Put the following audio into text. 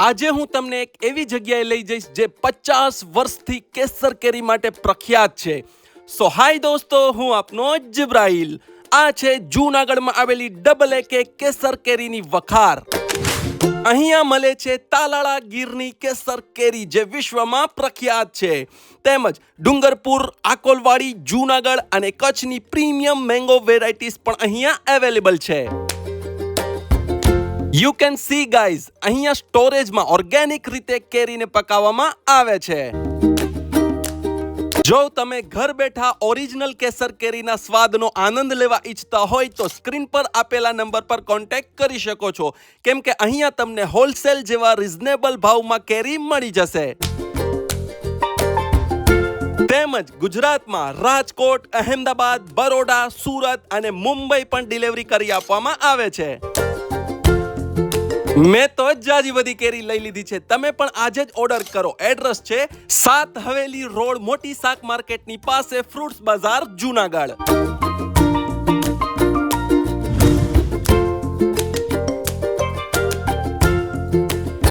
આજે હું તમને એક એવી જગ્યાએ લઈ જઈશ જે 50 વર્ષથી કેસર કેરી માટે પ્રખ્યાત છે. સો હાય દોસ્તો, હું આપનો જિબ્રાઈલ. આ છે જૂનાગઢમાં આવેલી ડબલ AK કેસર કેરીની વખાર. અહીંયા મળે છે તાલાળા ગીરની કેસર કેરી જે વિશ્વમાં પ્રખ્યાત છે. તેમજ ડુંગરપુર, આકોલવાડી, જૂનાગઢ અને કચ્છની પ્રીમિયમ મેંગો વેરાયટીઝ પણ અહીંયા અવેલેબલ છે. યુ કેન સી ગાઈઝ, અહીંયા સ્ટોરેજમાં ઓર્ગેનિક રીતે કેરીને પકાવવામાં આવે છે. જો તમે ઘર બેઠા ઓરિજિનલ કેસર કેરીના સ્વાદનો આનંદ લેવા ઈચ્છતા હોય તો સ્ક્રીન પર આપેલા નંબર પર કોન્ટેક્ટ કરી શકો છો, કેમ કે અહીંયા તમને હોલસેલ જેવા રિઝનેબલ ભાવમાં કેરી મળી જશે. તેમજ ગુજરાતમાં રાજકોટ, અહેમદાબાદ, બરોડા, સુરત અને મુંબઈ પણ ડિલિવરી કરી આપવામાં આવે છે. મેં તો જાજી બધી કેરી લઈ લીધી છે. તમે પણ આજે જ ઓર્ડર કરો. એડ્રેસ છે 7 હવેલી રોડ, મોટી શાક માર્કેટની પાસે, ફ્રૂટ્સ બજાર, જૂનાગઢ.